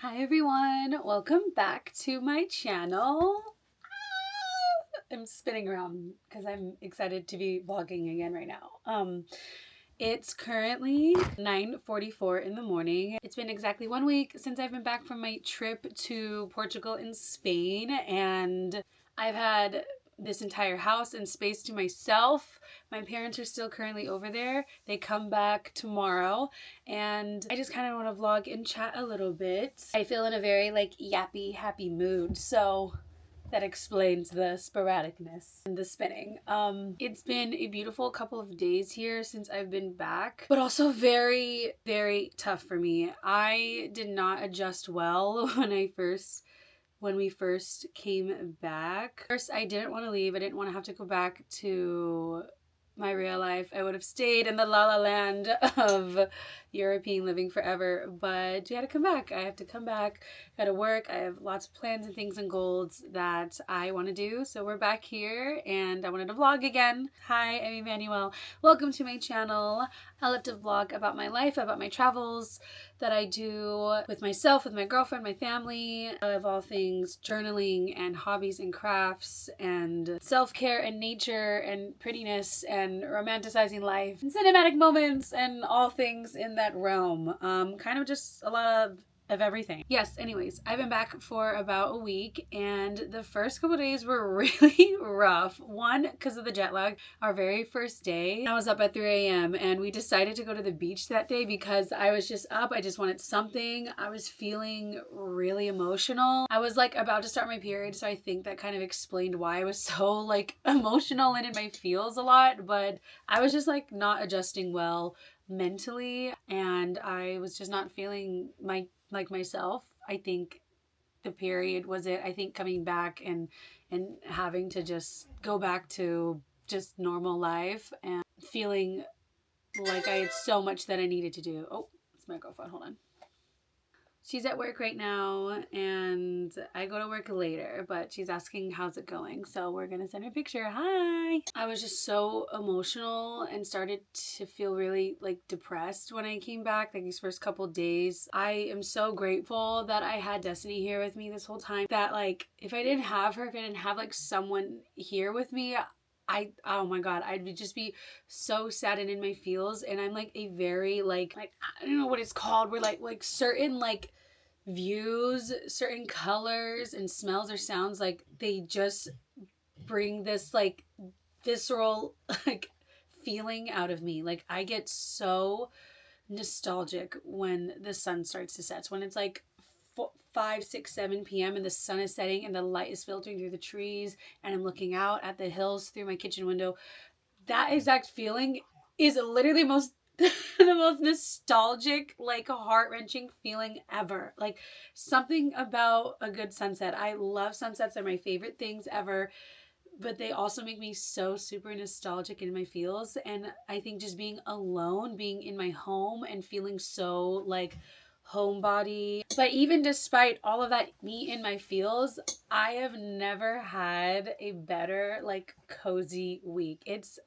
Hi everyone, welcome back to my channel. I'm spinning around because I'm excited to be vlogging again right now. It's currently 9:44 in the morning. It's been exactly 1 week since I've been back from my trip to Portugal and Spain, and I've had this entire house and space to myself. My parents are still currently over there. They come back tomorrow, and I just kind of want to vlog and chat a little bit. I feel in a very yappy, happy mood, so that explains the sporadicness and the spinning. It's been a beautiful couple of days here since I've been back, but also very, very tough for me. I did not adjust well when we first came back. First, I didn't want to leave. I didn't want to have to go back to my real life. I would have stayed in the la la land of European living forever, but we had to come back. I have to come back. I got to work. I have lots of plans and things and goals that I want to do. So we're back here and I wanted to vlog again. Hi, I'm Emmanuel. Welcome to my channel. I love to vlog about my life, about my travels that I do with myself, with my girlfriend, my family. I love all things journaling and hobbies and crafts and self-care and nature and prettiness and romanticizing life and cinematic moments and all things in that realm. Kind of just a lot of everything. Yes, anyways, I've been back for about a week and the first couple days were really rough. One, because of the jet lag. Our very first day, I was up at 3 a.m. and we decided to go to the beach that day because I was just up. I just wanted something. I was feeling really emotional. I was about to start my period, so I think that kind of explained why I was so emotional and in my feels a lot, but I was just not adjusting well mentally, and I was just not feeling myself. I think the period was it. I think coming back and having to just go back to just normal life and feeling like I had so much that I needed to do. Oh, it's my girlfriend. Hold on. She's at work right now and I go to work later, but she's asking how's it going. So we're going to send her a picture. Hi. I was just so emotional and started to feel really depressed when I came back, these first couple days. I am so grateful that I had Destiny here with me this whole time, that if I didn't have her, if I didn't have someone here with me, oh my god, I'd just be so sad and in my feels. And I'm a very I don't know what it's called, where certain views, certain colors and smells or sounds, they just bring this visceral feeling out of me. I get so nostalgic when the sun starts to set. So when it's 5, 6, 7 p.m. and the sun is setting and the light is filtering through the trees and I'm looking out at the hills through my kitchen window, that exact feeling is literally the most nostalgic, heart-wrenching feeling ever. Something about a good sunset. I love sunsets. They're my favorite things ever, but they also make me so super nostalgic in my feels. And I think just being alone, being in my home and feeling so homebody. But even despite all of that, me in my feels, I have never had a better cozy week. It's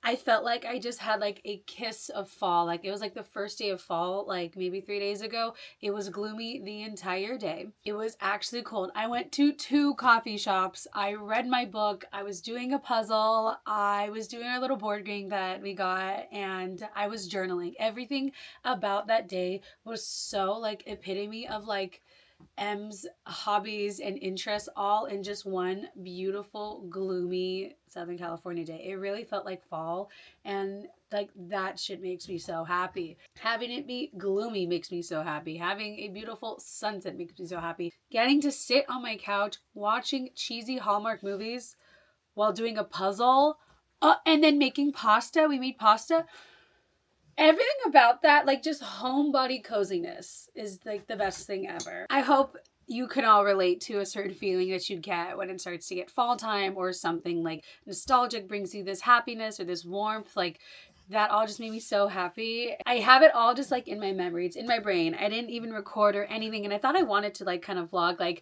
I felt like I just had a kiss of fall. It was the first day of fall, maybe 3 days ago. It was gloomy the entire day. It was actually cold. I went to 2 coffee shops. I read my book. I was doing a puzzle. I was doing our little board game that we got, and I was journaling. Everything about that day was so epitome of M's hobbies and interests all in just one beautiful, gloomy Southern California day. It really felt like fall, and that shit makes me so happy. Having it be gloomy makes me so happy. Having a beautiful sunset makes me so happy. Getting to sit on my couch watching cheesy Hallmark movies while doing a puzzle, and then making pasta. We made pasta. Everything about that, just homebody coziness is the best thing ever. I hope you can all relate to a certain feeling that you get when it starts to get fall time, or something nostalgic brings you this happiness or this warmth. That all just made me so happy. I have it all just in my memory. It's in my brain. I didn't even record or anything, and I thought I wanted to kind of vlog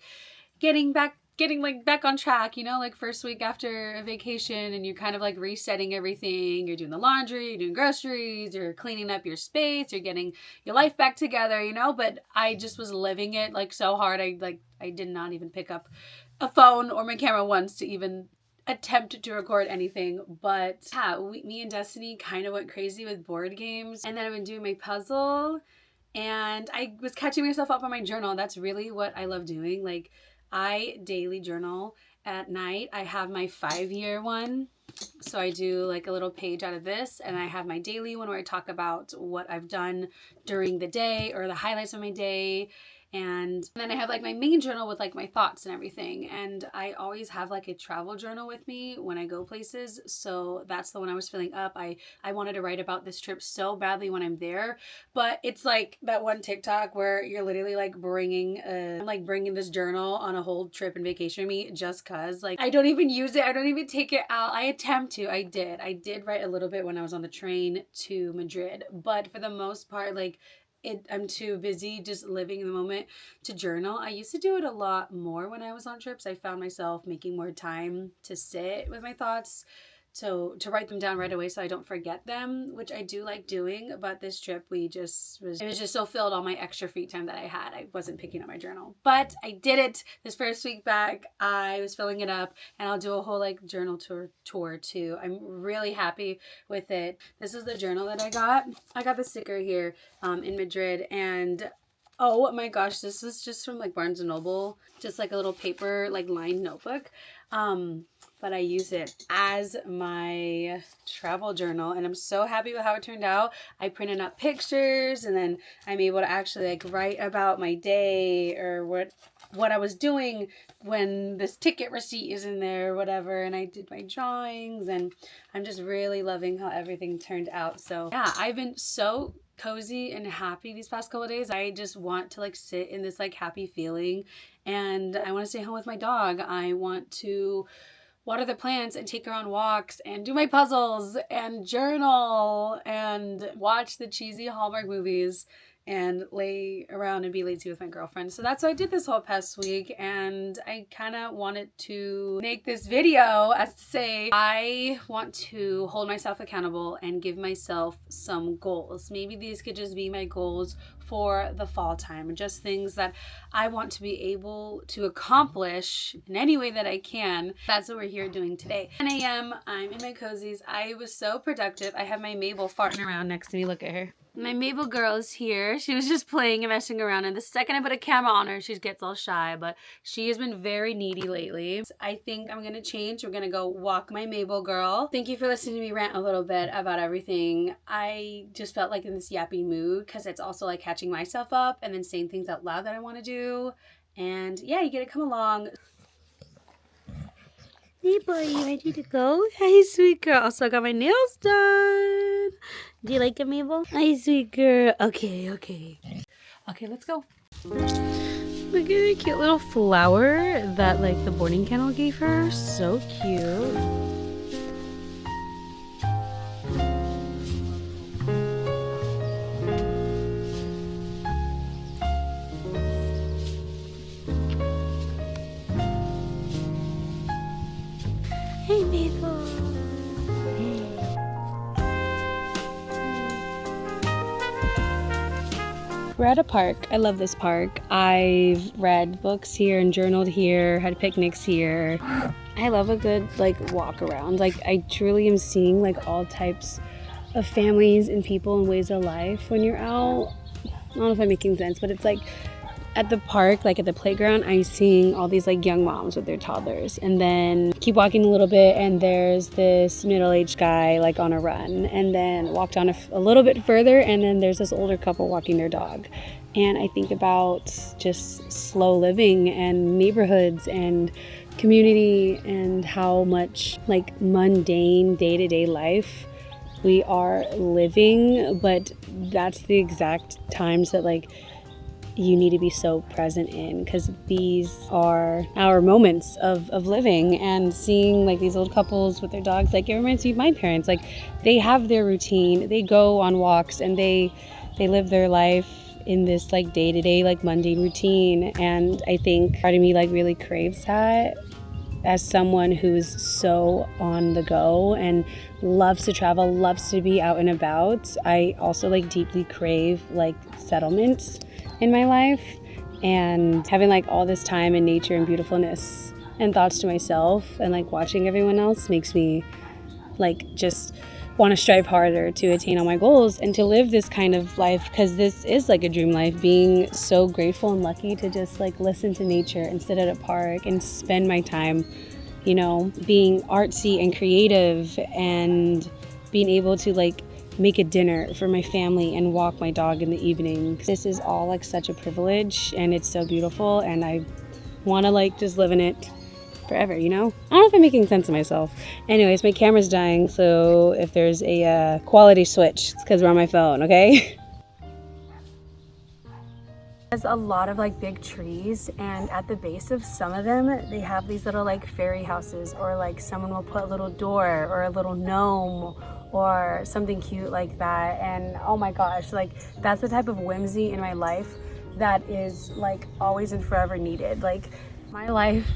getting back getting like back on track, you know, like first week after a vacation, and you're kind of like resetting everything. You're doing the laundry, you're doing groceries, you're cleaning up your space, you're getting your life back together, you know. But I just was living it like so hard. I did not even pick up a phone or my camera once to even attempt to record anything. But yeah, me and Destiny kind of went crazy with board games, and then I've been doing my puzzle, and I was catching myself up on my journal. That's really what I love doing. Like, I daily journal at night. I have my 5-year one, so I do like a little page out of this, and I have my daily one where I talk about what I've done during the day or the highlights of my day. And then I have like my main journal with like my thoughts and everything. And I always have like a travel journal with me when I go places. So that's the one I was filling up. I wanted to write about this trip so badly when I'm there, but it's like that one TikTok where you're literally like bringing this journal on a whole trip and vacation with me, just cause like I don't even use it. I don't even take it out. I attempt to. I did write a little bit when I was on the train to Madrid, but for the most part, like, I'm too busy just living in the moment to journal. I used to do it a lot more when I was on trips. I found myself making more time to sit with my thoughts, to write them down right away so I don't forget them, which I do like doing. But this trip, it was just so filled, all my extra free time that I had. I wasn't picking up my journal, but I did it this first week back. I was filling it up, and I'll do a whole like journal tour too. I'm really happy with it. This is the journal that I got. I got the sticker here in Madrid, and oh my gosh, this is just from like Barnes & Noble, just like a little paper like lined notebook. But I use it as my travel journal, and I'm so happy with how it turned out. I printed out pictures, and then I'm able to actually like write about my day or what I was doing when this ticket receipt is in there or whatever. And I did my drawings, and I'm just really loving how everything turned out. So yeah, I've been so cozy and happy these past couple of days. I just want to like sit in this like happy feeling, and I want to stay home with my dog. I want to water the plants and take her on walks and do my puzzles and journal and watch the cheesy Hallmark movies and lay around and be lazy with my girlfriend. So that's what I did this whole past week, and I kind of wanted to make this video as to say I want to hold myself accountable and give myself some goals. Maybe these could just be my goals for the fall time, and just things that I want to be able to accomplish in any way that I can. That's what we're here doing today. 10 a.m. I'm in my cozies. I was so productive. I have my Mabel farting around next to me. Look at her. My Mabel girl is here. She was just playing and messing around, and the second I put a camera on her, she gets all shy, but she has been very needy lately. I think I'm gonna change. We're gonna go walk my Mabel girl. Thank you for listening to me rant a little bit about everything. I just felt like in this yappy mood, because it's also like catching myself up and then saying things out loud that I want to do. And yeah, you get to come along. Hey boy, you ready to go? Hey sweet girl. Also, I got my nails done. Do you like it, Mabel? Hi sweet girl. Okay, let's go. Look at the cute little flower that like the boarding kennel gave her. So cute. Hey, Mabel. We're at a park. I love this park. I've read books here and journaled here, had picnics here. I love a good like walk around. Like, I truly am seeing like all types of families and people and ways of life when you're out. I don't know if I'm making sense, but it's like at the park, like at the playground, I'm seeing all these like young moms with their toddlers, and then keep walking a little bit and there's this middle-aged guy like on a run, and then walk down a little bit further and then there's this older couple walking their dog. And I think about just slow living and neighborhoods and community and how much like mundane day-to-day life we are living, but that's the exact times that like you need to be so present in, because these are our moments of living. And seeing like these old couples with their dogs, like it reminds me of my parents. Like, they have their routine, they go on walks, and they live their life in this like day-to-day like mundane routine. And I think part of me like really craves that. As someone who's so on the go and loves to travel, loves to be out and about, I also like deeply crave like settlements in my life, and having like all this time in nature and beautifulness and thoughts to myself and like watching everyone else makes me like just want to strive harder to attain all my goals and to live this kind of life, because this is like a dream life, being so grateful and lucky to just like listen to nature and sit at a park and spend my time, you know, being artsy and creative and being able to like make a dinner for my family and walk my dog in the evening. This is all like such a privilege and it's so beautiful, and I want to like just live in it forever, you know? I don't know if I'm making sense of myself. Anyways, my camera's dying, so if there's a quality switch, it's because we're on my phone, okay? There's a lot of like big trees, and at the base of some of them, they have these little like fairy houses, or like someone will put a little door or a little gnome or something cute like that. And oh my gosh, like that's the type of whimsy in my life that is like always and forever needed. Like my life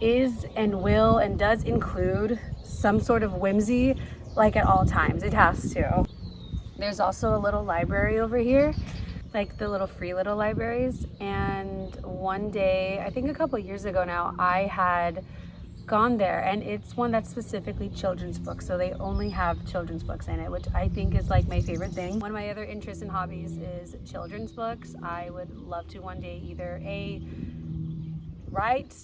is and will and does include some sort of whimsy, like at all times. It has to. There's also a little library over here, like the little free little libraries. And one day, I think a couple years ago now, I had gone there, and it's one that's specifically children's books, so they only have children's books in it, which I think is like my favorite thing. One of my other interests and hobbies is children's books. I would love to one day either write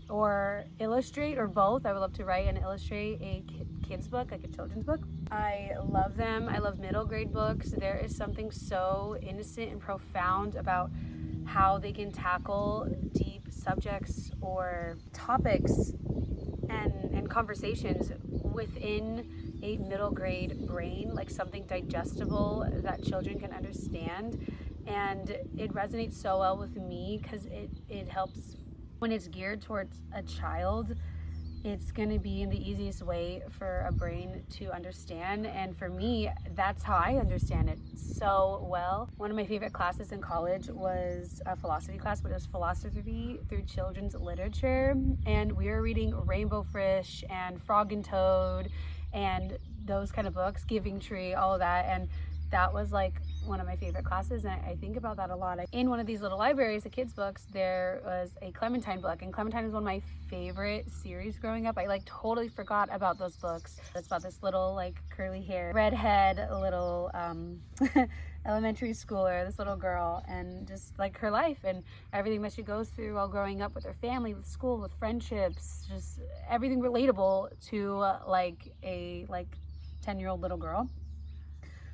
or illustrate, or both. I would love to write and illustrate a kid's book, like a children's book. I love them. I love middle grade books. There is something so innocent and profound about how they can tackle deep subjects or topics and conversations within a middle grade brain, like something digestible that children can understand. And it resonates so well with me because it helps. When it's geared towards a child, it's going to be in the easiest way for a brain to understand. And for me, that's how I understand it so well. One of my favorite classes in college was a philosophy class, but it was philosophy through children's literature. And we were reading Rainbow Fish and Frog and Toad and those kind of books, Giving Tree, all of that. And that was like one of my favorite classes, and I think about that a lot. In one of these little libraries of kids books, there was a Clementine book, and Clementine is one of my favorite series growing up. I like totally forgot about those books. It's about this little like curly hair, redhead little elementary schooler, this little girl, and just like her life and everything that she goes through while growing up with her family, with school, with friendships, just everything relatable to like a 10-year-old little girl.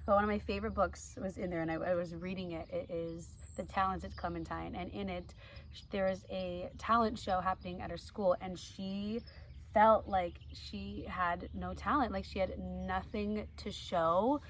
But one of my favorite books was in there, and I was reading it. It is The Talented Clementine, and in it, there is a talent show happening at her school, and she felt like she had no talent, like she had nothing to show,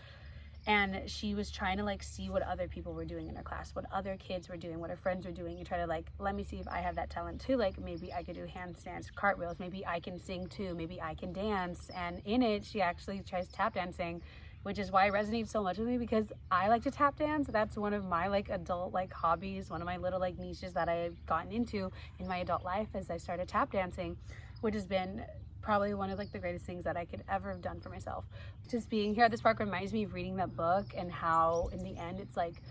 and she was trying to like see what other people were doing in her class, what other kids were doing, what her friends were doing, and try to like, let me see if I have that talent too. Like maybe I could do handstands, cartwheels, maybe I can sing too, maybe I can dance. And in it, she actually tries tap dancing, which is why it resonates so much with me, because I like to tap dance. That's one of my like adult like hobbies, one of my little like niches that I've gotten into in my adult life as I started tap dancing, which has been probably one of like the greatest things that I could ever have done for myself. Just being here at this park reminds me of reading that book, and how in the end it's like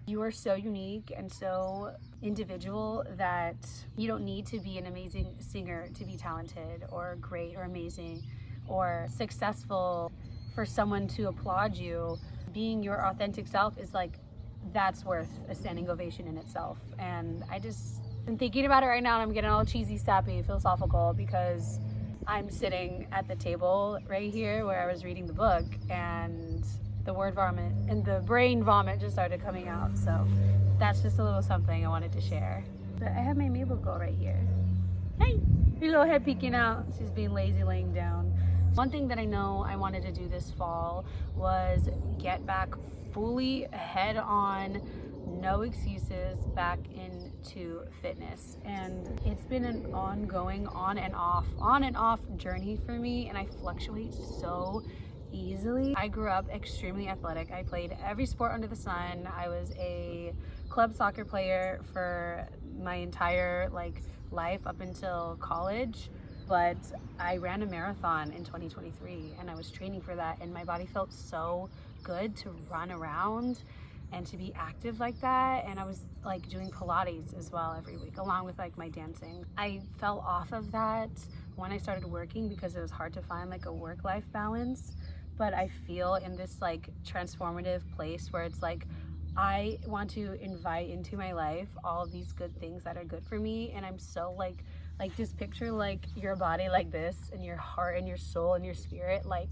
you are so unique and so individual that you don't need to be an amazing singer to be talented or great or amazing or successful for someone to applaud you. Being your authentic self is like, that's worth a standing ovation in itself. And I just am thinking about it right now, and I'm getting all cheesy, sappy, philosophical, because I'm sitting at the table right here where I was reading the book, and the word vomit and the brain vomit just started coming out. So that's just a little something I wanted to share. But I have my Mabel girl right here. Hey, your little head peeking out. She's being lazy laying down. One thing that I know I wanted to do this fall was get back fully head on, no excuses, back into fitness. And it's been an ongoing on and off journey for me, and I fluctuate so easily. I grew up extremely athletic. I played every sport under the sun. I was a club soccer player for my entire life up until college. But I ran a marathon in 2023 and I was training for that, and my body felt so good to run around and to be active like that. And I was like doing Pilates as well every week along with like my dancing. I fell off of that when I started working because it was hard to find like a work-life balance. But I feel in this like transformative place where it's like I want to invite into my life all of these good things that are good for me. And I'm so like just picture like your body like this, and your heart and your soul and your spirit like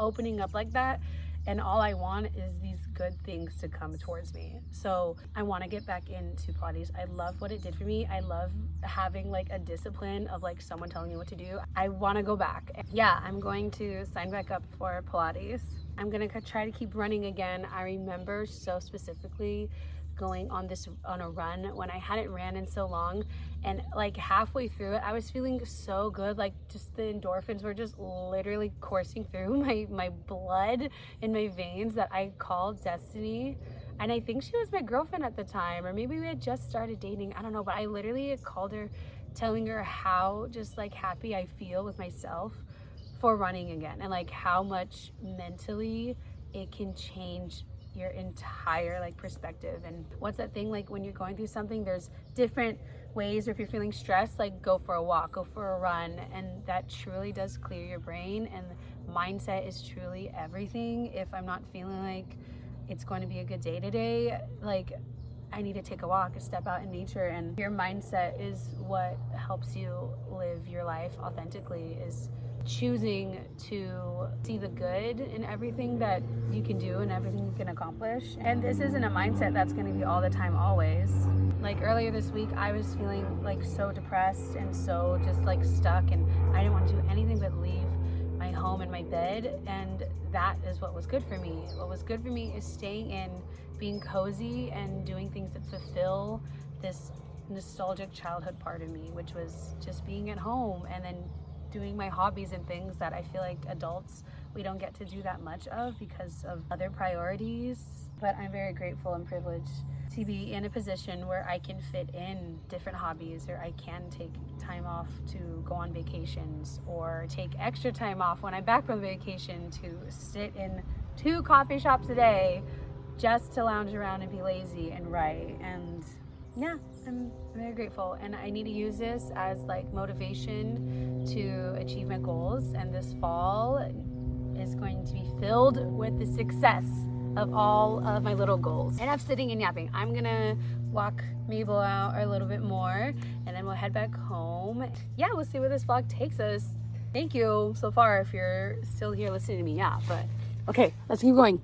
opening up like that, and all I want is these good things to come towards me. So I want to get back into Pilates. I love what it did for me. I love having like a discipline of like someone telling me what to do. I want to go back. Yeah, I'm going to sign back up for Pilates. I'm gonna try to keep running again. I remember so specifically going on a run when I hadn't ran in so long, and like halfway through it I was feeling so good, like just the endorphins were just literally coursing through my blood in my veins, that I called Destiny. And I think she was my girlfriend at the time, or maybe we had just started dating, I don't know, but I literally called her telling her how just like happy I feel with myself for running again, and like how much mentally it can change your entire like perspective. And what's that thing, like when you're going through something, there's different ways. Or if you're feeling stressed, like go for a walk, go for a run, and that truly does clear your brain. And mindset is truly everything. If I'm not feeling like it's going to be a good day today, like I need to take a walk, step out in nature. And your mindset is what helps you live your life authentically, is choosing to see the good in everything that you can do and everything you can accomplish. And this isn't a mindset that's going to be all the time always. Like earlier this week I was feeling like so depressed and so just like stuck, and I didn't want to do anything but leave my home and my bed. And that is what was good for me. What was good for me is staying in, being cozy, and doing things that fulfill this nostalgic childhood part of me, which was just being at home and then doing my hobbies and things that I feel like adults, we don't get to do that much of because of other priorities. But I'm very grateful and privileged to be in a position where I can fit in different hobbies, or I can take time off to go on vacations, or take extra time off when I'm back from vacation to sit in 2 coffee shops a day just to lounge around and be lazy and write. And yeah, I'm very grateful, and I need to use this as like motivation to achieve my goals. And this fall is going to be filled with the success of all of my little goals. Enough sitting and yapping. I'm gonna walk Mabel out a little bit more, and then we'll head back home. Yeah, we'll see where this vlog takes us. Thank you so far if you're still here listening to me. Yeah, but okay, let's keep going.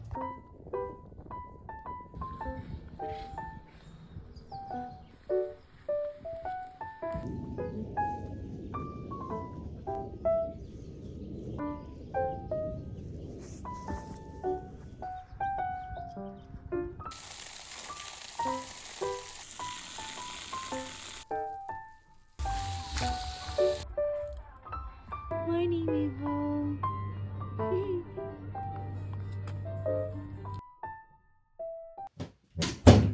Morning, Mabel.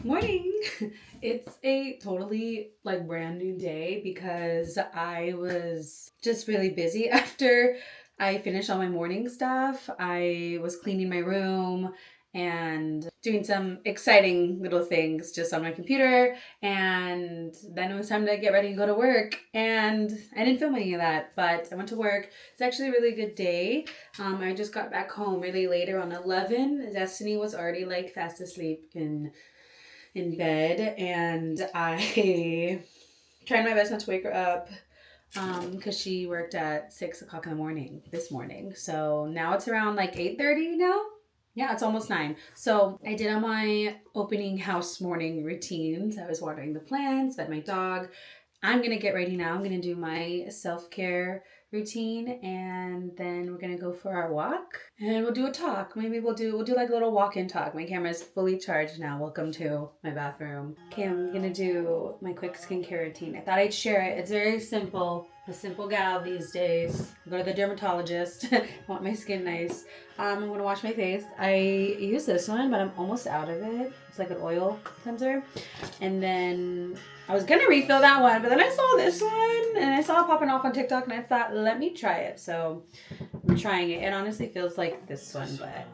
Morning. It's a totally like brand new day because I was just really busy after I finished all my morning stuff. I was cleaning my room and doing some exciting little things just on my computer, and then it was time to get ready and go to work, and I didn't film any of that, but I went to work. It's actually a really good day. I just got back home really late, around 11. Destiny was already like fast asleep in bed, and I tried my best not to wake her up because she worked at 6 o'clock in the morning this morning. So now it's around like 8:30 now. Yeah, it's almost 9. So I did all my opening house morning routines. I was watering the plants, fed my dog. I'm gonna get ready now. I'm gonna do my self-care routine, and then we're gonna go for our walk, and we'll do a talk. Maybe we'll do like a little walk-in talk. My camera's fully charged now. Welcome to my bathroom. Okay, I'm gonna do my quick skincare routine. I thought I'd share it. It's very simple. a simple gal these days. I go to the dermatologist. I want my skin nice. I'm gonna wash my face. I use this one, but I'm almost out of it. It's like an oil cleanser. And then I was gonna refill that one, but then I saw this one and I saw it popping off on TikTok and I thought, let me try it. So I'm trying it. It honestly feels like this one, but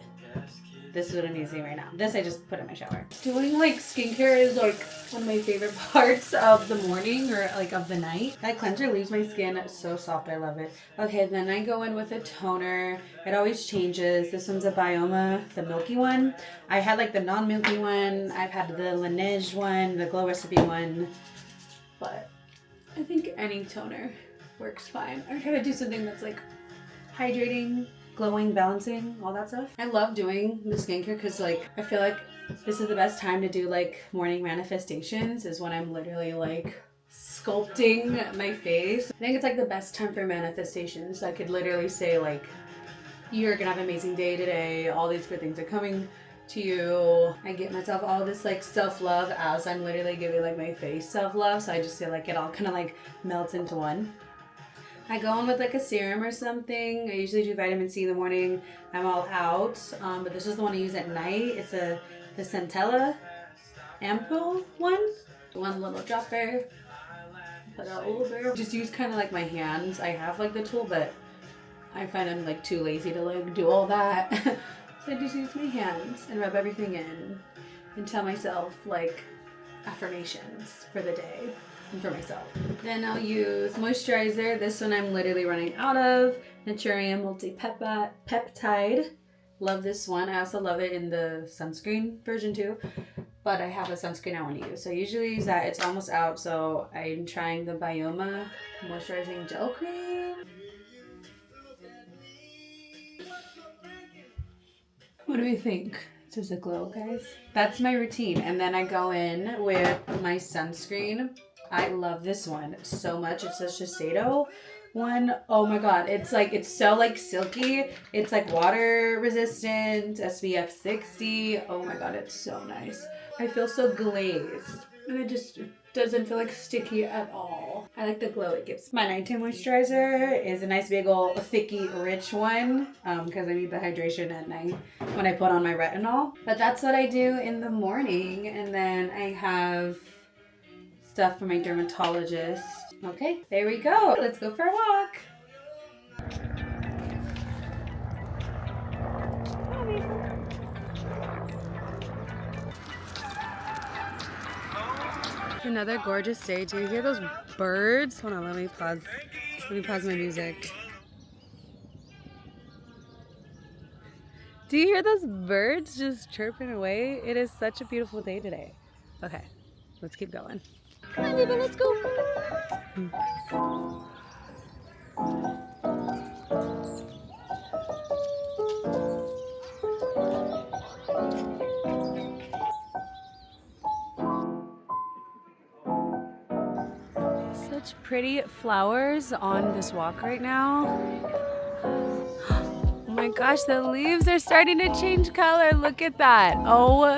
this is what I'm using right now. This I just put in my shower. Doing like skincare is like one of my favorite parts of the morning or like of the night. That cleanser leaves my skin so soft. I love it. Okay, then I go in with a toner. It always changes. This one's a Bioma, the milky one. I had like the non-milky one. I've had the Laneige one, the Glow Recipe one. But I think any toner works fine. I try to do something that's like hydrating, glowing, balancing, all that stuff. I love doing the skincare because like I feel like this is the best time to do like morning manifestations is when I'm literally like sculpting my face. I think it's like the best time for manifestations. I could literally say like, you're gonna have an amazing day today. All these good things are coming to you. I give myself all this like self-love as I'm literally giving like my face self-love. So I just feel like it all kind of like melts into one. I go in with like a serum or something. I usually do vitamin C in the morning. I'm all out, but this is the one I use at night. It's the Centella ampoule one. One little dropper. Put it all over. Just use kind of like my hands. I have like the tool, but I find I'm like too lazy to like do all that. So I just use my hands and rub everything in and tell myself like affirmations for the day. And for myself. Then I'll use moisturizer. This one I'm literally running out of. Naturium Multi-Peptide. Love this one. I also love it in the sunscreen version too. But I have a sunscreen I want to use. So I usually use that. It's almost out. So I'm trying the Bioma Moisturizing Gel Cream. What do we think? Does it glow, guys? That's my routine. And then I go in with my sunscreen. I love this one so much. It's a Shiseido one. Oh my god. It's like, it's so like silky. It's like water resistant, SPF 60. Oh my god, it's so nice. I feel so glazed. And it just doesn't feel like sticky at all. I like the glow it gives. My nighttime moisturizer is a nice big old thicky rich one because I need the hydration at night when I put on my retinol. But that's what I do in the morning. And then I have stuff from my dermatologist. Okay, there we go. Let's go for a walk. It's another gorgeous day. Do you hear those birds? Hold on, let me pause. Let me pause my music. Do you hear those birds just chirping away? It is such a beautiful day today. Okay, let's keep going. Come on, Eva, let's go. Such pretty flowers on this walk right now. Oh my gosh, the leaves are starting to change color. Look at that. Oh,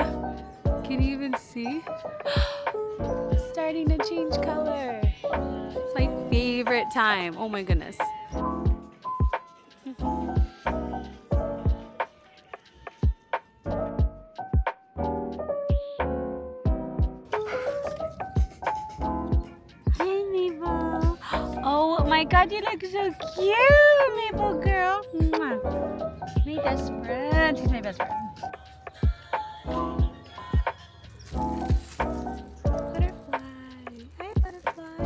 can you even see? It's starting to change color. It's my favorite time. Oh my goodness. Hi, Maple. Oh my god, you look so cute, Maple girl. Mwah. My best friend. She's my best friend. Butterfly. Hi, butterfly.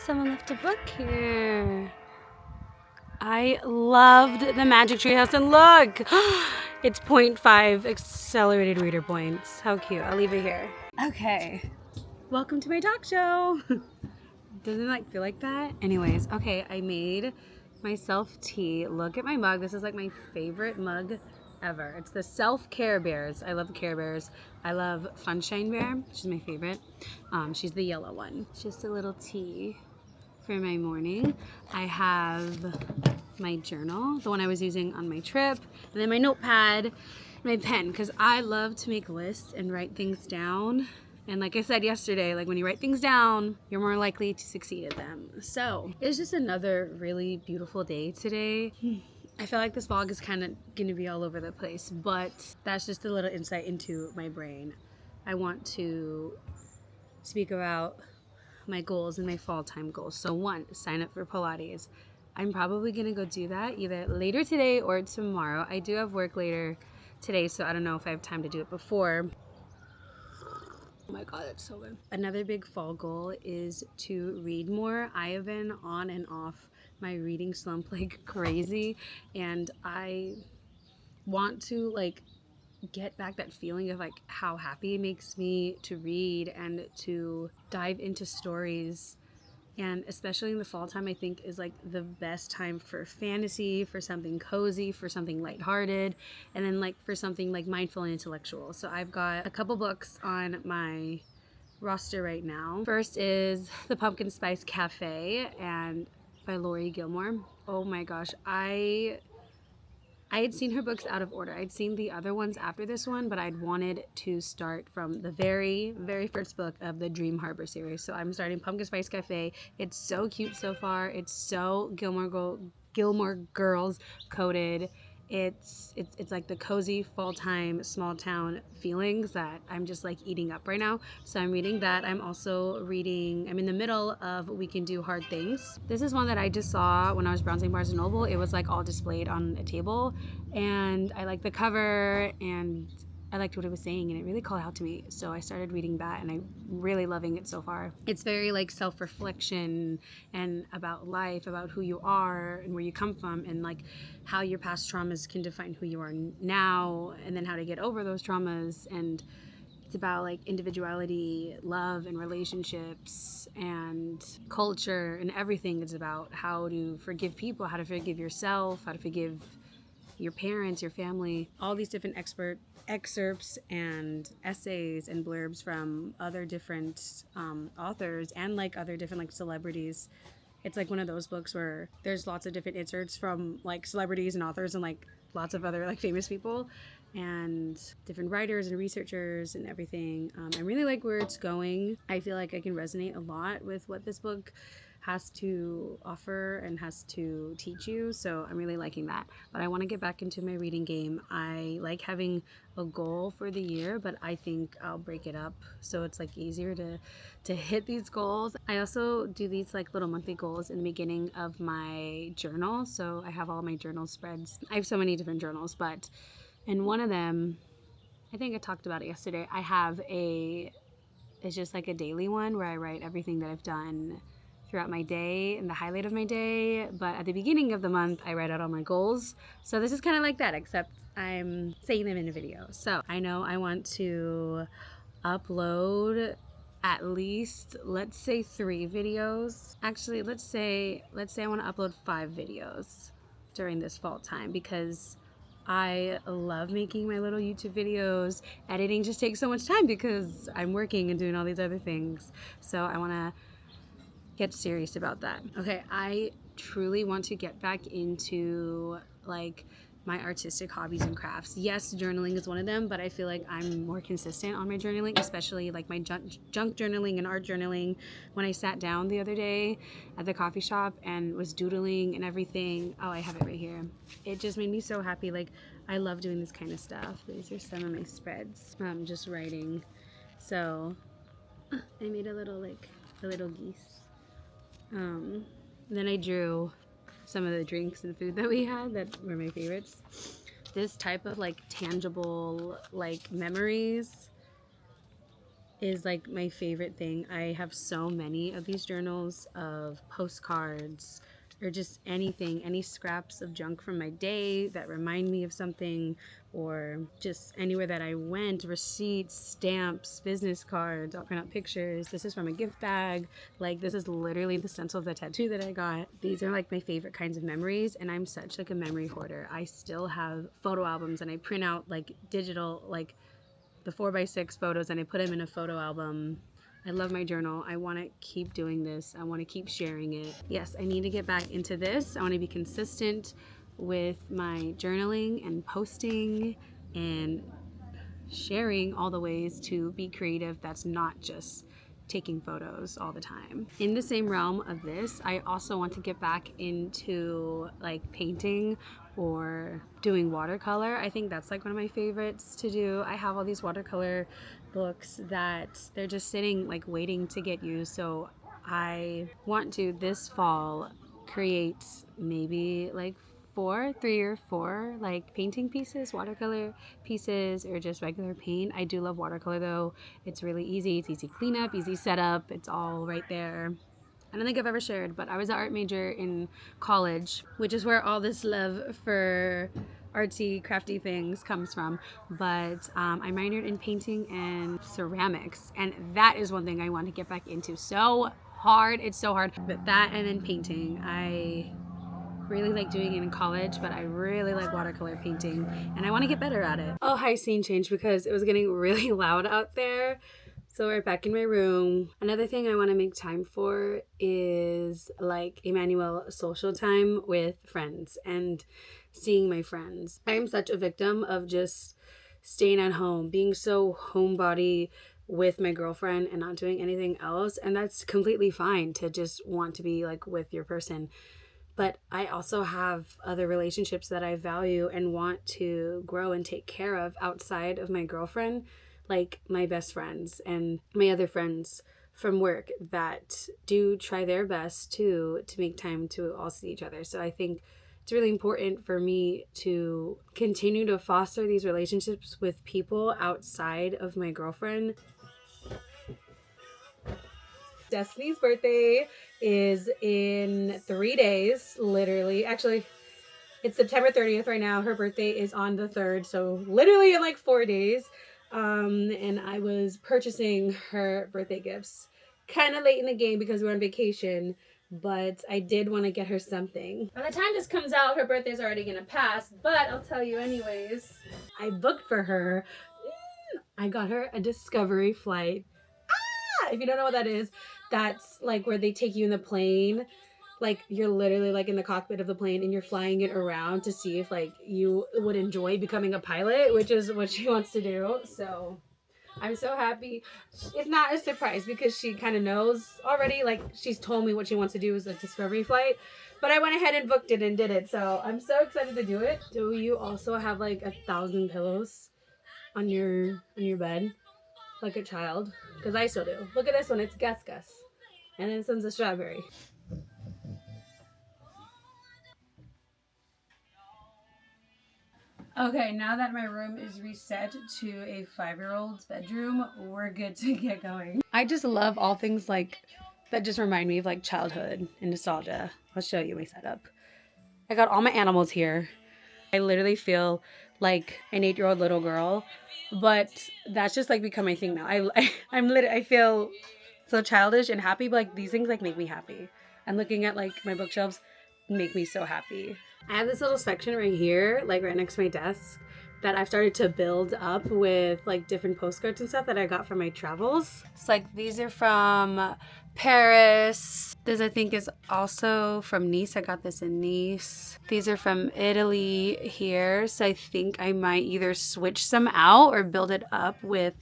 Someone left a book here. I loved the Magic Tree House, and look, it's 0.5 accelerated reader points. How cute. I'll leave it here. Okay, welcome to my talk show. Doesn't it like feel like that? Anyways, okay, I made myself tea. Look at my mug. This is like my favorite mug ever. It's the self-care bears. I love the Care Bears. I love Funshine Bear. She's my favorite. She's the yellow one. It's just a little tea for my morning. I have my journal, the one I was using on my trip, and then my notepad and my pen, because I love to make lists and write things down. And like I said yesterday, like when you write things down, you're more likely to succeed at them. So it's just another really beautiful day today. I feel like this vlog is kind of going to be all over the place, but that's just a little insight into my brain. I want to speak about my goals and my fall time goals. So 1, sign up for Pilates. I'm probably going to go do that either later today or tomorrow. I do have work later today, so I don't know if I have time to do it before. Oh my god, it's so good. Another big fall goal is to read more. I have been on and off my reading slump like crazy, and I want to like get back that feeling of like how happy it makes me to read and to dive into stories. And especially in the fall time, I think is like the best time for fantasy, for something cozy, for something lighthearted, and then like for something like mindful and intellectual. So I've got a couple books on my roster right now. First is The Pumpkin Spice Cafe and by Lori Gilmore. Oh my gosh, I had seen her books out of order. I'd seen the other ones after this one, but I'd wanted to start from the very, very first book of the Dream Harbor series. So I'm starting Pumpkin Spice Cafe. It's so cute so far. It's so Gilmore Girls coded. It's like the cozy fall time small town feelings that I'm just like eating up right now. So I'm reading that. I'm also reading, I'm in the middle of We Can Do Hard Things. This is one that I just saw when I was browsing Barnes & Noble. It was like all displayed on a table, and I liked the cover and I liked what it was saying, and it really called out to me. So I started reading that, and I'm really loving it so far. It's very like self-reflection and about life, about who you are and where you come from, and like how your past traumas can define who you are now, and then how to get over those traumas. And it's about like individuality, love, and relationships, and culture, and everything. It's about how to forgive people, how to forgive yourself, how to forgive your parents, your family, all these different excerpts and essays and blurbs from other different authors and like other different like celebrities. It's like one of those books where there's lots of different excerpts from like celebrities and authors and like lots of other like famous people and different writers and researchers and everything. I really like where it's going. I feel like I can resonate a lot with what this book has to offer and has to teach you, so I'm really liking that. But I want to get back into my reading game. I like having a goal for the year, but I think I'll break it up so it's like easier to hit these goals. I also do these like little monthly goals in the beginning of my journal, so I have all my journal spreads. I have so many different journals, but in one of them, I think I talked about it yesterday, I have it's just like a daily one where I write everything that I've done throughout my day and the highlight of my day, but at the beginning of the month I write out all my goals. So this is kind of like that, except I'm saying them in a video. So I know I want to upload at least, let's say 3 videos. Actually, let's say I want to upload 5 videos during this fall time, because I love making my little YouTube videos. Editing just takes so much time because I'm working and doing all these other things. So I want to get serious about that. Okay, I truly want to get back into like my artistic hobbies and crafts. Yes, journaling is one of them, but I feel like I'm more consistent on my journaling, especially like my junk journaling and art journaling. When I sat down the other day at the coffee shop and was doodling and everything, oh, I have it right here. It just made me so happy. Like, I love doing this kind of stuff. These are some of my spreads. Just writing. So I made a little geese. Then I drew some of the drinks and food that we had that were my favorites. This type of like tangible like memories is like my favorite thing. I have so many of these journals of postcards, or just anything, any scraps of junk from my day that remind me of something, or just anywhere that I went, receipts, stamps, business cards. I'll print out pictures. This is from a gift bag. Like, this is literally the stencil of the tattoo that I got. These are like my favorite kinds of memories, and I'm such like a memory hoarder. I still have photo albums, and I print out like digital, like the 4x6 photos, and I put them in a photo album. I love my journal. I want to keep doing this. I want to keep sharing it. Yes, I need to get back into this. I want to be consistent with my journaling and posting and sharing all the ways to be creative that's not just taking photos all the time. In the same realm of this, I also want to get back into like painting or doing watercolor. I think that's like one of my favorites to do. I have all these watercolor books that they're just sitting like waiting to get used. So I want to this fall create maybe like 3 or 4 like painting pieces, watercolor pieces, or just regular paint. I do love watercolor though. It's really easy. It's easy cleanup, easy setup. It's all right there. I don't think I've ever shared, but I was an art major in college, which is where all this love for artsy, crafty things comes from. But I minored in painting and ceramics, and that is one thing I want to get back into so hard. It's so hard. But that and then painting, I really like doing it in college, but I really like watercolor painting and I want to get better at it. Oh, hi, scene change because it was getting really loud out there. So we're back in my room. Another thing I want to make time for is like Emmanuel social time with friends and seeing my friends. I am such a victim of just staying at home, being so homebody with my girlfriend and not doing anything else. And that's completely fine to just want to be like with your person. But I also have other relationships that I value and want to grow and take care of outside of my girlfriend, like my best friends and my other friends from work that do try their best to make time to all see each other. So I think it's really important for me to continue to foster these relationships with people outside of my girlfriend. Destiny's birthday is in 3 days, literally. Actually, it's September 30th right now. Her birthday is on the 3rd, so literally in like 4 days. And I was purchasing her birthday gifts kind of late in the game because we're on vacation, but I did want to get her something. By the time this comes out, her birthday's already gonna pass, but I'll tell you anyways. I booked for her. I got her a Discovery flight. If you don't know what that is, that's like where they take you in the plane. Like you're literally like in the cockpit of the plane and you're flying it around to see if like you would enjoy becoming a pilot, which is what she wants to do. So I'm so happy. It's not a surprise because she kind of knows already. Like she's told me what she wants to do is a Discovery flight, but I went ahead and booked it and did it. So I'm so excited to do it. Do you also have like 1,000 pillows on your bed? Like a child, because I still do. Look at this one, it's Gus Gus. And then this one's a strawberry. Okay, now that my room is reset to a 5-year-old's bedroom, we're good to get going. I just love all things like that just remind me of like childhood and nostalgia. I'll show you my setup. I got all my animals here. I literally feel like an 8-year-old little girl, but that's just like become my thing now. I feel so childish and happy, but like these things like make me happy. And looking at like my bookshelves make me so happy. I have this little section right here, like right next to my desk, that I've started to build up with like different postcards and stuff that I got from my travels. It's like these are from Paris. This I think is also from Nice. I got this in Nice. These are from Italy here. So I think I might either switch some out or build it up with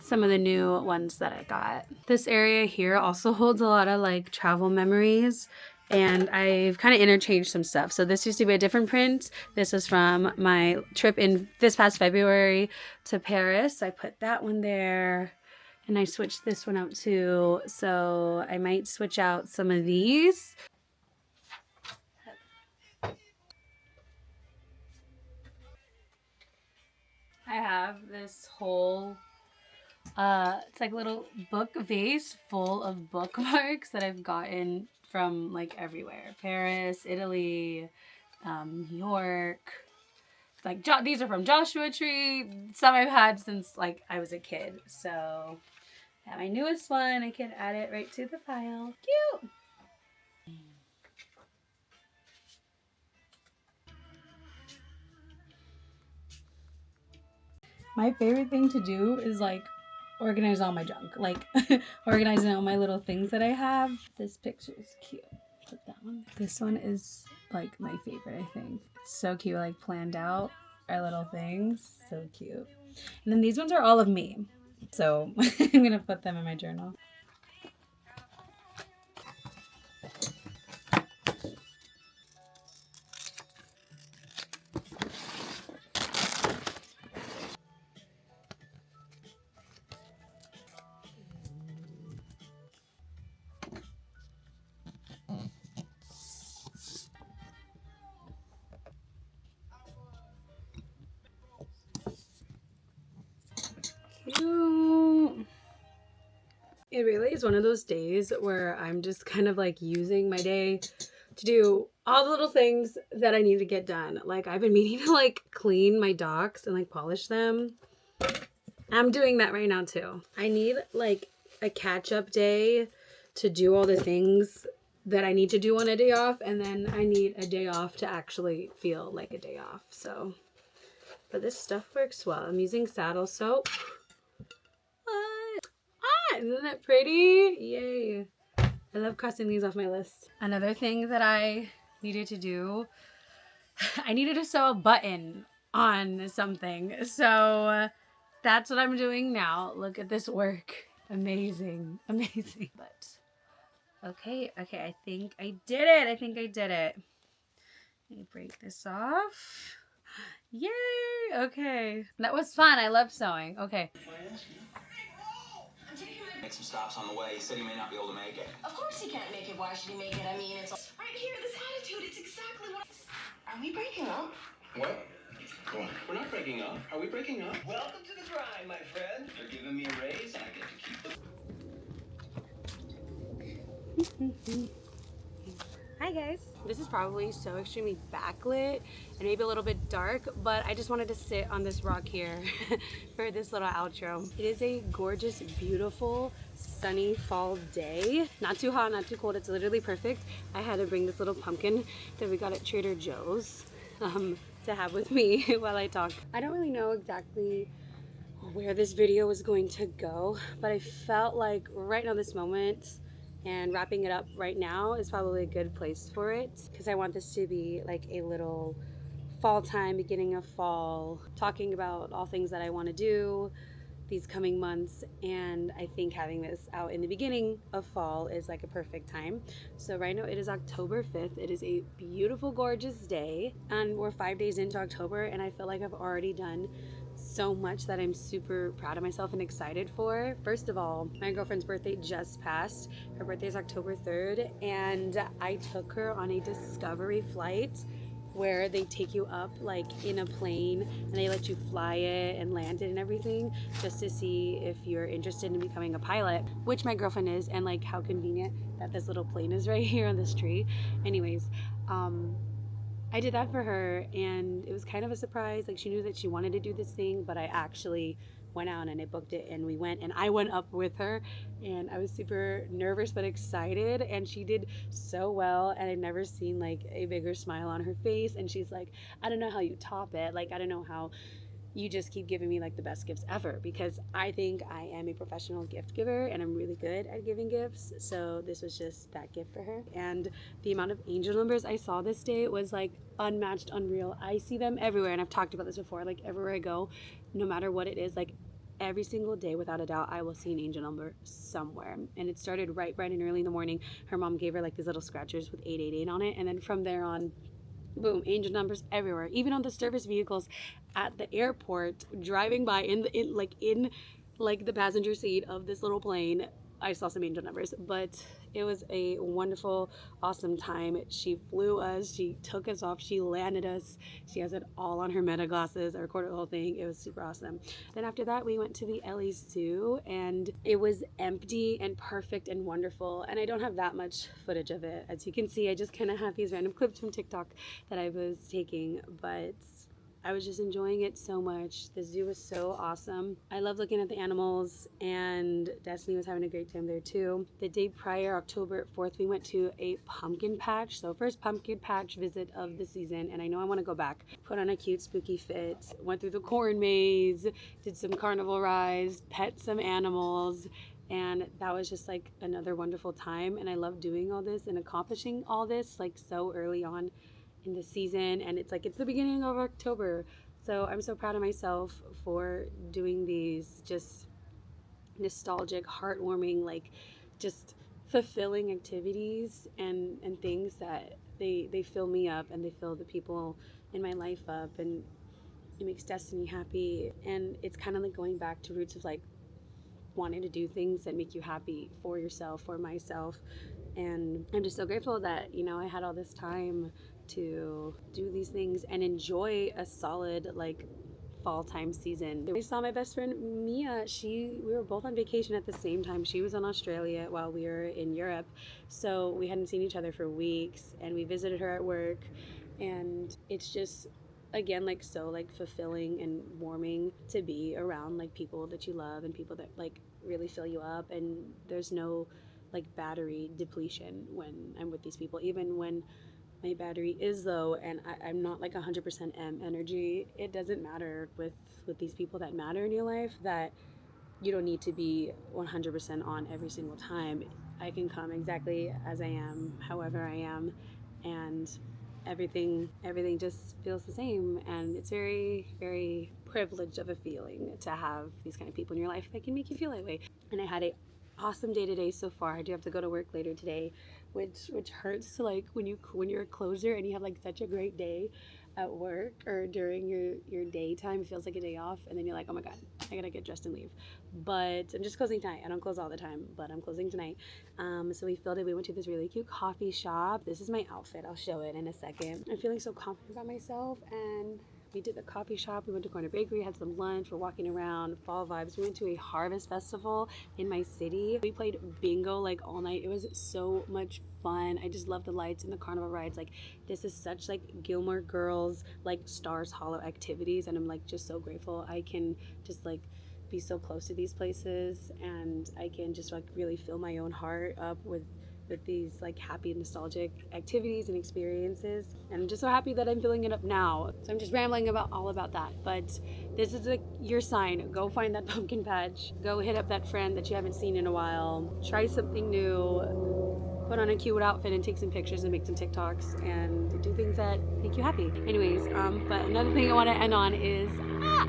some of the new ones that I got. This area here also holds a lot of like travel memories. And I've kind of interchanged some stuff. So this used to be a different print. This is from my trip in this past February to Paris. I put that one there. And I switched this one out too. So I might switch out some of these. I have this whole it's like a little book vase full of bookmarks that I've gotten from like everywhere. Paris, Italy, New York. Like these are from Joshua Tree. Some I've had since like I was a kid. So yeah, my newest one, I can add it right to the pile. Cute. My favorite thing to do is like organize all my junk. Like organizing all my little things that I have. This picture is cute. Put that one. This one is like my favorite, I think. It's so cute, like planned out our little things. So cute. And then these ones are all of me. So I'm gonna put them in my journal. Cute. It really is one of those days where I'm just kind of like using my day to do all the little things that I need to get done. Like I've been meaning to like clean my docks and like polish them. I'm doing that right now too. I need like a catch-up day to do all the things that I need to do on a day off, and then I need a day off to actually feel like a day off. So, but this stuff works well. I'm using saddle soap. Isn't that pretty? Yay. I love crossing these off my list. Another thing that I needed to do, I needed to sew a button on something. So that's what I'm doing now. Look at this work. Amazing. Amazing. But okay, I think I did it. Let me break this off. Yay! Okay. That was fun. I love sewing. Okay. Make some stops on the way. He said he may not be able to make it. Of course he can't make it. Why should he make it? I mean, it's right here, this attitude. It's exactly what... Are we breaking up? What? Go on. We're not breaking up. Are we breaking up? Welcome to the grind, my friend. They're giving me a raise, and I get to keep the... Hi guys. This is probably so extremely backlit and maybe a little bit dark, but I just wanted to sit on this rock here for this little outro. It is a gorgeous, beautiful, sunny fall day. Not too hot, not too cold. It's literally perfect. I had to bring this little pumpkin that we got at Trader Joe's to have with me while I talk. I don't really know exactly where this video was going to go, but I felt like right now, this moment, and wrapping it up right now is probably a good place for it, because I want this to be like a little fall time, beginning of fall, talking about all things that I want to do these coming months. And I think having this out in the beginning of fall is like a perfect time. So right now it is October 5th. It is a beautiful, gorgeous day, and we're 5 days into October, and I feel like I've already done so much that I'm super proud of myself and excited for. First of all, my girlfriend's birthday just passed. Her birthday is October 3rd, and I took her on a discovery flight where they take you up like in a plane and they let you fly it and land it and everything, just to see if you're interested in becoming a pilot, which my girlfriend is, and like how convenient that this little plane is right here on this tree. Anyways, I did that for her, and it was kind of a surprise. Like, she knew that she wanted to do this thing, but I actually went out and I booked it, and we went, and I went up with her, and I was super nervous but excited, and she did so well, and I'd never seen like a bigger smile on her face. And she's like, I don't know how you top it. Like, I don't know how you just keep giving me like the best gifts ever, because I think I am a professional gift giver and I'm really good at giving gifts. So this was just that gift for her. And the amount of angel numbers I saw this day was like unmatched, unreal. I see them everywhere, and I've talked about this before. Like, everywhere I go, no matter what it is, like every single day without a doubt I will see an angel number somewhere. And it started right and early in the morning. Her mom gave her like these little scratchers with 888 on it, and then from there on, boom, angel numbers everywhere. Even on the service vehicles at the airport, driving by in the passenger seat of this little plane, I saw some angel numbers, but it was a wonderful, awesome time. She flew us, she took us off, she landed us. She has it all on her meta glasses. I recorded the whole thing. It was super awesome. Then after that, we went to the LA Zoo, and it was empty and perfect and wonderful. And I don't have that much footage of it. As you can see, I just kind of have these random clips from TikTok that I was taking, but I was just enjoying it so much. The zoo was so awesome. I love looking at the animals, and Destiny was having a great time there too. The day prior, October 4th, we went to a pumpkin patch. So first pumpkin patch visit of the season, and I know I want to go back. Put on a cute spooky fit, went through the corn maze, did some carnival rides, pet some animals, and that was just like another wonderful time. And I love doing all this and accomplishing all this like so early on in the season, and it's the beginning of October, so I'm so proud of myself for doing these just nostalgic, heartwarming, like just fulfilling activities and things that they fill me up, and they fill the people in my life up, and it makes Destiny happy. And it's kind of like going back to roots of like wanting to do things that make you happy for yourself, for myself. And I'm just so grateful that, I had all this time to do these things and enjoy a solid like fall time season. I saw my best friend Mia. We were both on vacation at the same time. She was in Australia while we were in Europe, so we hadn't seen each other for weeks, and we visited her at work. And it's just, again, like so like fulfilling and warming to be around like people that you love and people that like really fill you up. And there's no like battery depletion when I'm with these people, even when my battery is low and I'm not like 100% M energy. It doesn't matter with these people that matter in your life, that you don't need to be 100% on every single time. I can come exactly as I am, however I am, and everything just feels the same. And it's very, very privileged of a feeling to have these kind of people in your life that can make you feel that way. And I had a awesome day today so far. I do have to go to work later today, which hurts to like when you're a closer and you have like such a great day at work or during your daytime. It feels like a day off, and then you're like, oh my god, I gotta get dressed and leave. But I'm just closing tonight. I don't close all the time, but I'm closing tonight. So we filled it. We went to this really cute coffee shop. This is my outfit. I'll show it in a second. I'm feeling so confident about myself, and we did the coffee shop. We went to Corner Bakery, had some lunch. We're walking around, fall vibes. We went to a harvest festival in my city. We played bingo like all night. It was so much fun. I just love the lights and the carnival rides. Like, this is such like Gilmore Girls, like Stars Hollow activities. And I'm like just so grateful I can just like be so close to these places, and I can just like really fill my own heart up with these like happy nostalgic activities and experiences. And I'm just so happy that I'm filling it up now. So I'm just rambling about all about that, but this is like your sign. Go find that pumpkin patch, go hit up that friend that you haven't seen in a while, try something new, put on a cute outfit and take some pictures and make some TikToks and do things that make you happy. Anyways, but another thing I want to end on is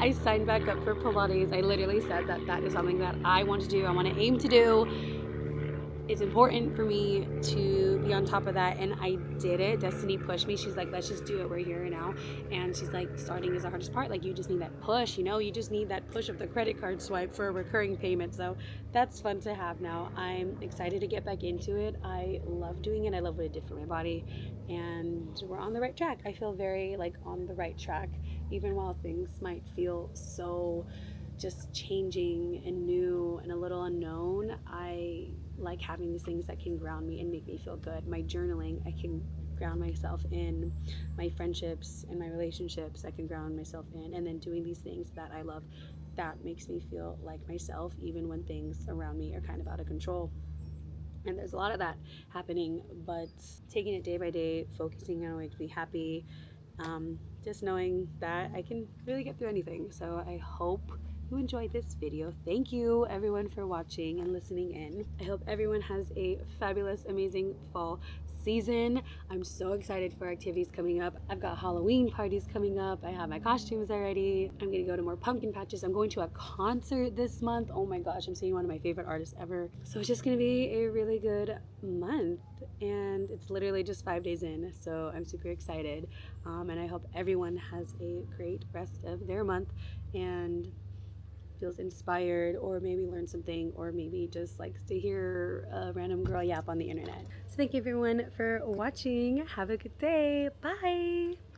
I signed back up for Pilates. I literally said that is something that I want to do, I want to aim to do. It's important for me to be on top of that, and I did it. Destiny pushed me. She's like, let's just do it. We're here now. And she's like, starting is the hardest part. Like, you just need that push, you just need that push of the credit card swipe for a recurring payment. So that's fun to have now. I'm excited to get back into it. I love doing it. I love what it did for my body, and we're on the right track. I feel very like on the right track, even while things might feel so just changing and new and a little unknown. I like having these things that can ground me and make me feel good. My journaling, I can ground myself in. My friendships and my relationships, I can ground myself in. And then doing these things that I love, that makes me feel like myself, even when things around me are kind of out of control. And there's a lot of that happening, but taking it day by day, focusing on a way to be happy, just knowing that I can really get through anything. So I hope you enjoyed this video. Thank you everyone for watching and listening in. I hope everyone has a fabulous, amazing fall season. I'm so excited for activities coming up. I've got Halloween parties coming up. I have my costumes already. I'm gonna go to more pumpkin patches. I'm going to a concert this month. Oh my gosh, I'm seeing one of my favorite artists ever. So it's just gonna be a really good month, and it's literally just 5 days in, so I'm super excited. And I hope everyone has a great rest of their month, and feels inspired, or maybe learn something, or maybe just likes to hear a random girl yap on the internet. So thank you everyone for watching. Have a good day. Bye.